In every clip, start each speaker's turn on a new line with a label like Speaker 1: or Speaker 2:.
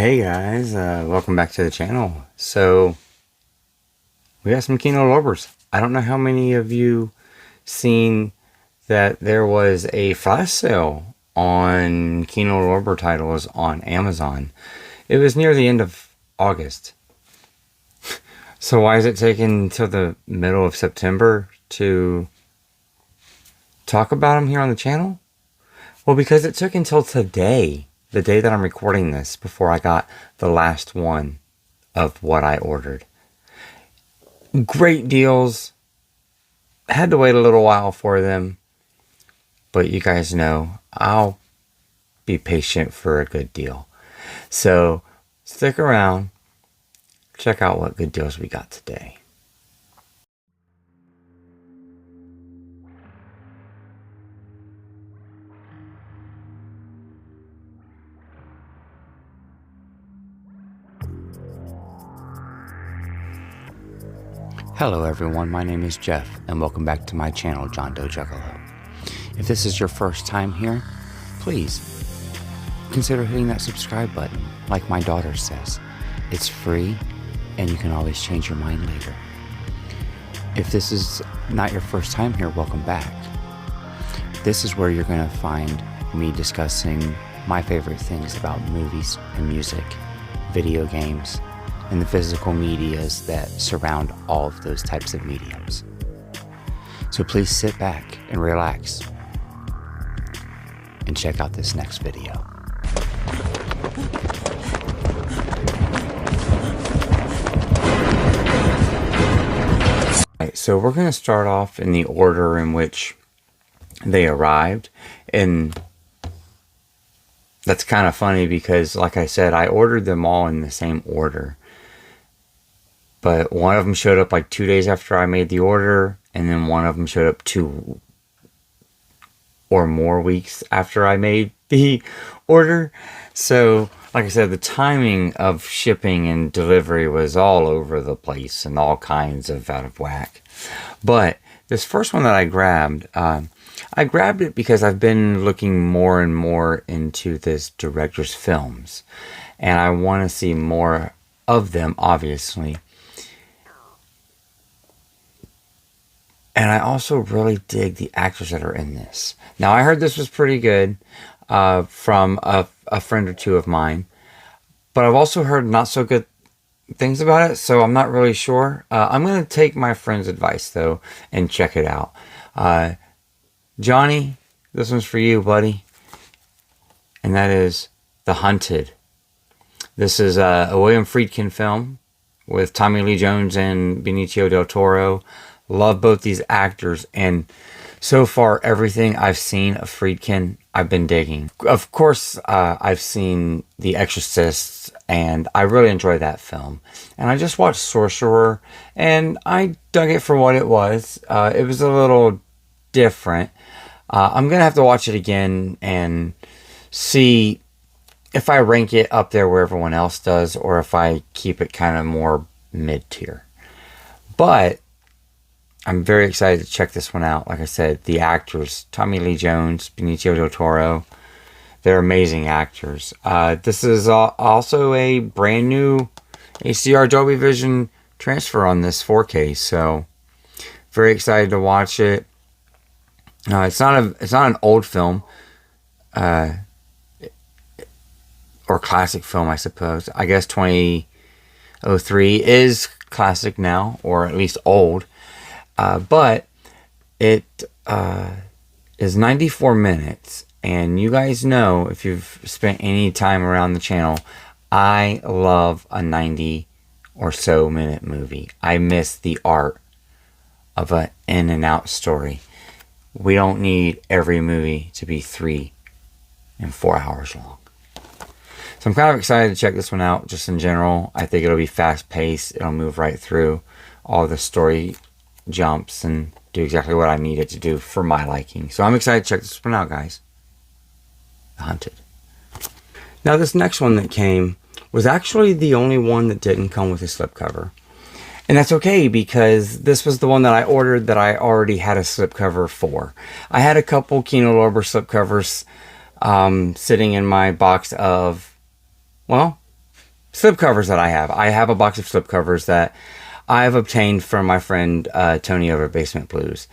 Speaker 1: Hey guys, welcome back to the channel. So we got some Kino Lobers. I don't know how many of you seen that there was a flash sale on Kino Lober titles on Amazon. It was near the end of August. So why is it taking until the middle of September to talk about them here on the channel? Well, because it took until today, the day that I'm recording this, before I got the last one of what I ordered. Great deals. Had to wait a little while for them. But you guys know, I'll be patient for a good deal. So, stick around. Check out what good deals we got today. Hello everyone, my name is Jeff, and welcome back to my channel, JOHNDOEJUGGALO. If this is your first time here, please consider hitting that subscribe button. Like my daughter says, it's free, and you can always change your mind later. If this is not your first time here, welcome back. This is where you're going to find me discussing my favorite things about movies and music, video games, and the physical medias that surround all of those types of mediums. So please sit back and relax and check out this next video. Alright, so we're going to start off in the order in which they arrived, and that's kind of funny because, like I said, I ordered them all in the same order. But one of them showed up like 2 days after I made the order, and then one of them showed up 2 or more weeks after I made the order. So, like I said, the timing of shipping and delivery was all over the place and all kinds of out of whack. But this first one that I grabbed it because I've been looking more and more into this director's films, and I want to see more of them, obviously. And I also really dig the actors that are in this. Now, I heard this was pretty good from a friend or two of mine. But I've also heard not so good things about it, so I'm not really sure. I'm going to take my friend's advice, though, and check it out. Johnny, this one's for you, buddy. And that is The Hunted. This is a William Friedkin film with Tommy Lee Jones and Benicio del Toro. Love both these actors, and so far everything I've seen of Friedkin I've been digging. Of course, I've seen The Exorcist, and I really enjoyed that film. And I just watched Sorcerer, and I dug it for what it was. It was a little different. I'm gonna have to watch it again and see if I rank it up there where everyone else does, or if I keep it kind of more mid-tier. But I'm very excited to check this one out. Like I said, the actors, Tommy Lee Jones, Benicio del Toro, they're amazing actors. This is also a brand new HDR Dolby Vision transfer on this 4K, so very excited to watch it. It's not an old film, or classic film, I suppose. I guess 2003 is classic now, or at least old. But it is 94 minutes, and you guys know, if you've spent any time around the channel, I love a 90 or so minute movie. I miss the art of an in and out story. We don't need every movie to be 3 and 4 hours long. So I'm kind of excited to check this one out, just in general. I think it'll be fast paced. It'll move right through all the story jumps and do exactly what I need it to do for my liking. So I'm excited to check this one out, guys. The Hunted. Now, this next one that came was actually the only one that didn't come with a slipcover. And that's okay, because this was the one that I ordered that I already had a slipcover for. I had a couple Kino Lober slipcovers sitting in my box of, well, slipcovers that I have. I have a box of slipcovers that I have obtained from my friend Tony over at Basement Blues.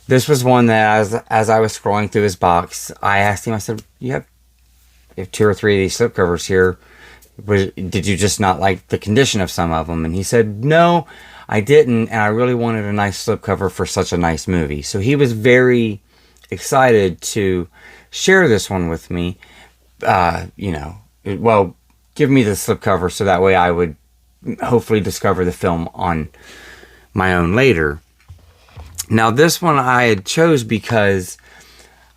Speaker 1: This was one that as I was scrolling through his box, I asked him, I said, you have 2 or 3 of these slipcovers here. Did you just not like the condition of some of them? And he said, no, I didn't, and I really wanted a nice slipcover for such a nice movie. So he was very excited to share this one with me. Give me the slipcover so that way I would hopefully discover the film on my own later. Now, this one I had chose because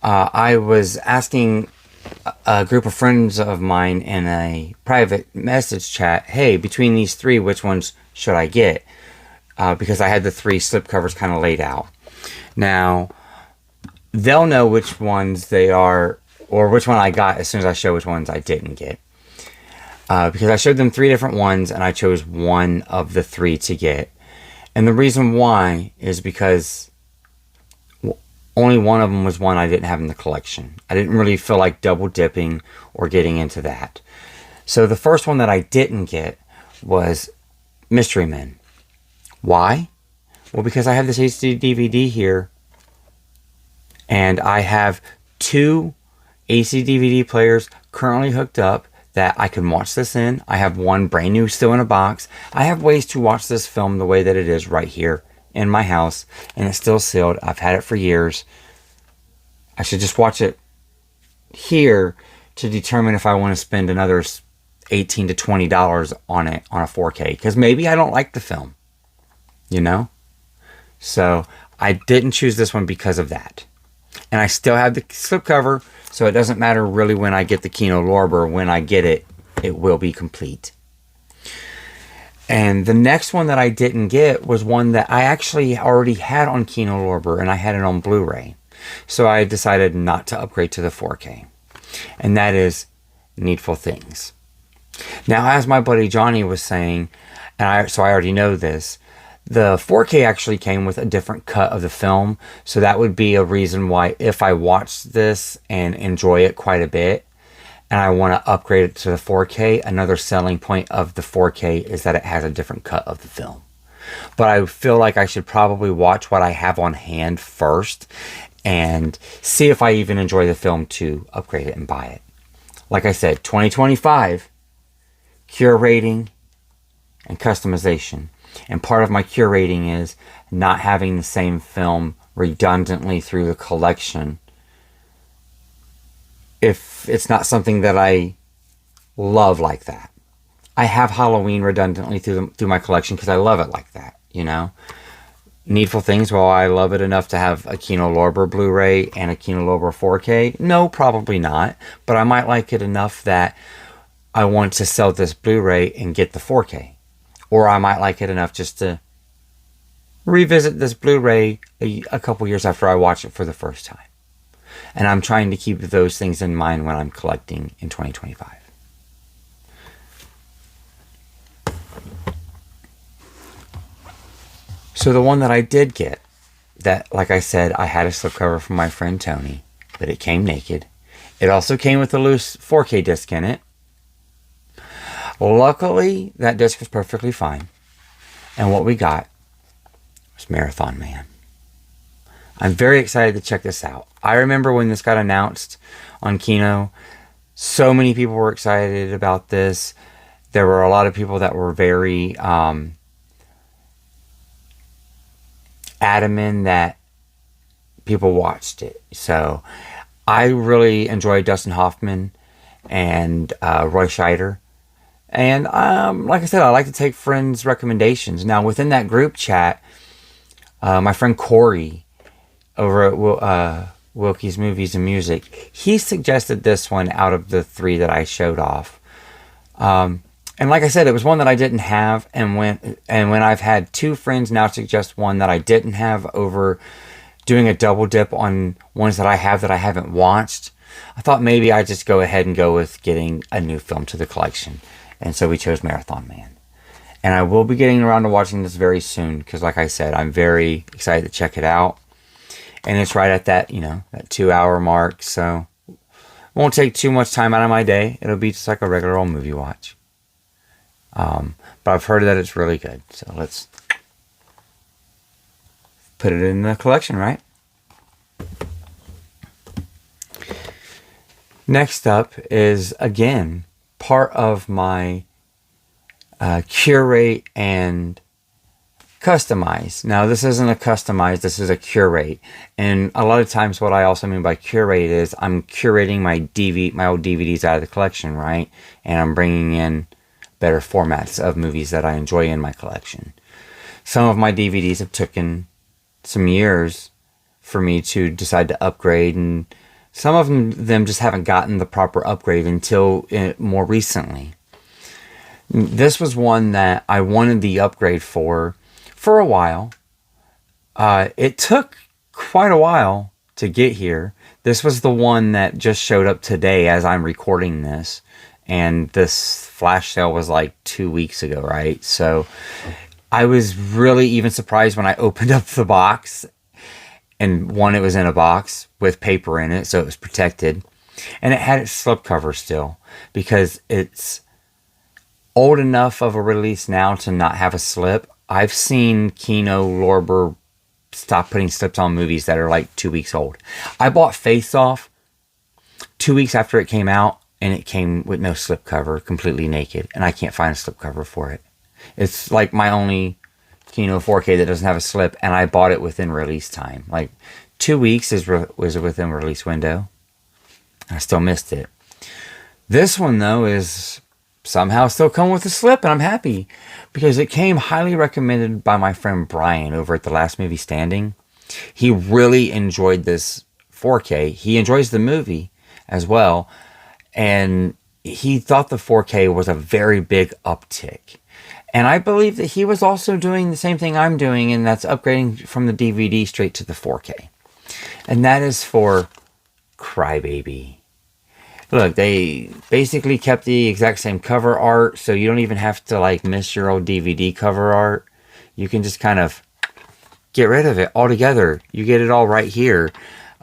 Speaker 1: I was asking a group of friends of mine in a private message chat, hey, between these 3, which ones should I get? Because I had the 3 slipcovers kind of laid out. Now, they'll know which ones they are, or which one I got as soon as I show which ones I didn't get. Because I showed them 3 different ones, and I chose one of the 3 to get. And the reason why is because only one of them was one I didn't have in the collection. I didn't really feel like double dipping or getting into that. So the first one that I didn't get was Mystery Men. Why? Well, because I have this HD DVD here, and I have 2 AC DVD players currently hooked up that I can watch this in. I have one brand new still in a box. I have ways to watch this film the way that it is right here in my house, and it's still sealed. I've had it for years. I should just watch it here to determine if I want to spend another $18 to $20 on it on a 4K, because maybe I don't like the film, you know? So I didn't choose this one because of that. And I still have the slipcover, so it doesn't matter really when I get the Kino Lorber. When I get it, it will be complete. And the next one that I didn't get was one that I actually already had on Kino Lorber, and I had it on Blu-ray. So I decided not to upgrade to the 4K. And that is Needful Things. Now, as my buddy Johnny was saying, so I already know this, the 4K actually came with a different cut of the film. So that would be a reason why if I watch this and enjoy it quite a bit, and I want to upgrade it to the 4K, another selling point of the 4K is that it has a different cut of the film. But I feel like I should probably watch what I have on hand first and see if I even enjoy the film to upgrade it and buy it. Like I said, 2025, curating and customization. And part of my curating is not having the same film redundantly through the collection if it's not something that I love like that. I have Halloween redundantly through my collection because I love it like that, you know? Needful Things, well, I love it enough to have a Kino Lorber Blu-ray and a Kino Lorber 4K. No, probably not. But I might like it enough that I want to sell this Blu-ray and get the 4K. Or I might like it enough just to revisit this Blu-ray a couple years after I watch it for the first time. And I'm trying to keep those things in mind when I'm collecting in 2025. So the one that I did get, that, like I said, I had a slipcover from my friend Tony, but it came naked. It also came with a loose 4K disc in it. Luckily, that disc was perfectly fine. And what we got was Marathon Man. I'm very excited to check this out. I remember when this got announced on Kino, so many people were excited about this. There were a lot of people that were very adamant that people watched it. So I really enjoyed Dustin Hoffman and Roy Scheider. And like I said, I like to take friends' recommendations. Now, within that group chat, my friend Corey over at Wilkie's Movies and Music, he suggested this one out of the 3 that I showed off. And like I said, it was one that I didn't have. And when I've had 2 friends now suggest one that I didn't have over doing a double dip on ones that I have that I haven't watched, I thought maybe I'd just go ahead and go with getting a new film to the collection. And so we chose Marathon Man. And I will be getting around to watching this very soon because, like I said, I'm very excited to check it out. And it's right at that, that 2-hour mark. So it won't take too much time out of my day. It'll be just like a regular old movie watch. But I've heard that it's really good. So let's put it in the collection, right? Next up is, again, part of my curate and customize. Now, this isn't a customize, this is a curate. And a lot of times what I also mean by curate is I'm curating my old DVDs out of the collection, right? And I'm bringing in better formats of movies that I enjoy in my collection. Some of my DVDs have taken some years for me to decide to upgrade, and some of them just haven't gotten the proper upgrade until more recently. This was one that I wanted the upgrade for a while. It took quite a while to get here. This was the one that just showed up today as I'm recording this. And this flash sale was like 2 weeks ago, right? So I was really even surprised when I opened up the box. And one, it was in a box with paper in it, so it was protected. And it had its slipcover still, because it's old enough of a release now to not have a slip. I've seen Kino, Lorber stop putting slips on movies that are like 2 weeks old. I bought Face Off 2 weeks after it came out, and it came with no slipcover, completely naked. And I can't find a slipcover for it. It's like my only Kino 4K that doesn't have a slip, and I bought it within release time. Like 2 weeks was within release window. I still missed it. This one, though, is somehow still come with a slip, and I'm happy because it came highly recommended by my friend Brian over at The Last Movie Standing. He really enjoyed this 4K. He enjoys the movie as well, and he thought the 4K was a very big uptick. And I believe that he was also doing the same thing I'm doing, and that's upgrading from the DVD straight to the 4K. And that is for Crybaby. Look, they basically kept the exact same cover art, so you don't even have to like miss your old DVD cover art. You can just kind of get rid of it altogether. You get it all right here.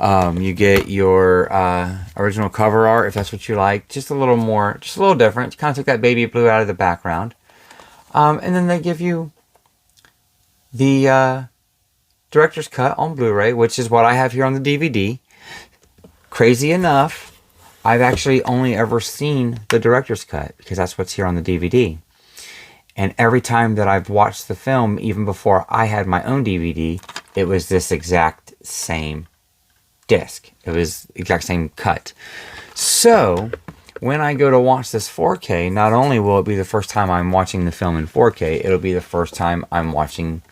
Speaker 1: You get your original cover art if that's what you like. Just a little more, just a little different. Kind of took that baby blue out of the background. And then they give you the director's cut on Blu-ray, which is what I have here on the DVD. Crazy enough, I've actually only ever seen the director's cut because that's what's here on the DVD. And every time that I've watched the film, even before I had my own DVD, it was this exact same disc. It was the exact same cut. So when I go to watch this 4K, not only will it be the first time I'm watching the film in 4K, it'll be the first time I'm watching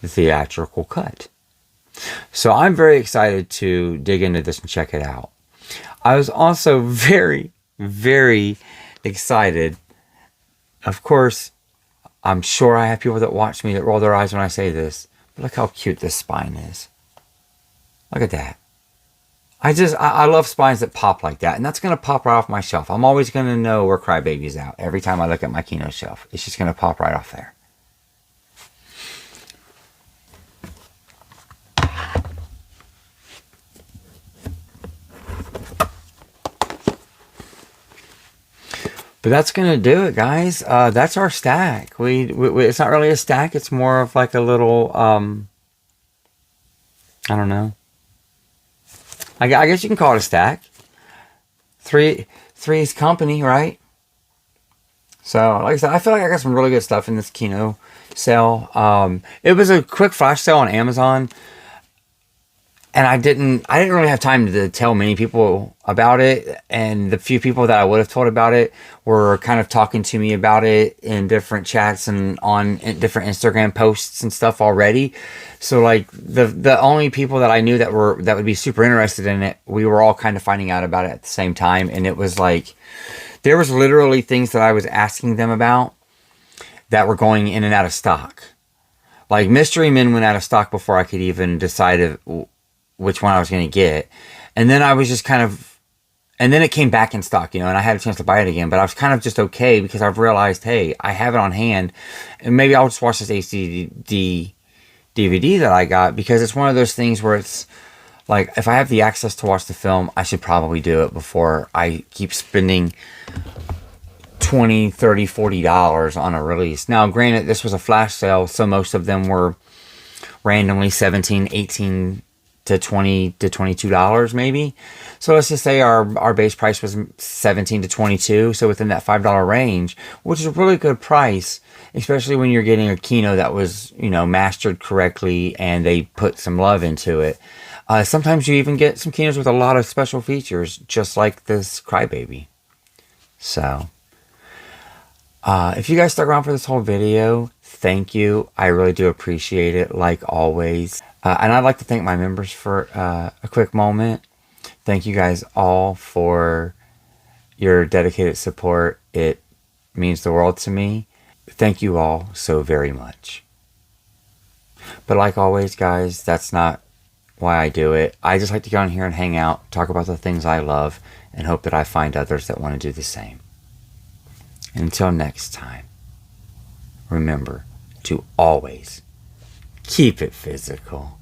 Speaker 1: the theatrical cut. So I'm very excited to dig into this and check it out. I was also very, very excited. Of course, I'm sure I have people that watch me that roll their eyes when I say this, but look how cute this spine is. Look at that. I love spines that pop like that, and that's going to pop right off my shelf. I'm always going to know where Crybaby's out every time I look at my Kino shelf. It's just going to pop right off there. But that's going to do it, guys. That's our stack. It's not really a stack. It's more of like a little, I don't know. I guess you can call it a stack. Three's company, right? So, like I said, I feel like I got some really good stuff in this Kino sale. It was a quick flash sale on Amazon. And I didn't really have time to tell many people about it. And the few people that I would have told about it were kind of talking to me about it in different chats and on different Instagram posts and stuff already. So like the only people that I knew that would be super interested in it, we were all kind of finding out about it at the same time. And it was like, there was literally things that I was asking them about that were going in and out of stock. Like Mystery Men went out of stock before I could even decide which one I was going to get. And then I was just kind of, and then it came back in stock, and I had a chance to buy it again, but I was kind of just okay because I've realized, hey, I have it on hand, and maybe I'll just watch this HD DVD that I got, because it's one of those things where it's like, if I have the access to watch the film, I should probably do it before I keep spending $20, $30, $40 on a release. Now, granted, this was a flash sale, so most of them were randomly $17, $18 to $20 to $22 maybe. So let's just say our base price was $17 to $22, so within that $5 range, which is a really good price, especially when you're getting a Kino that was, you know, mastered correctly and they put some love into it. Sometimes you even get some Kinos with a lot of special features, just like this Crybaby. So, if you guys stuck around for this whole video, thank you. I really do appreciate it, like always. And I'd like to thank my members for a quick moment. Thank you guys all for your dedicated support. It means the world to me. Thank you all so very much. But like always, guys, that's not why I do it. I just like to get on here and hang out, talk about the things I love, and hope that I find others that want to do the same. Until next time, remember to always keep it physical.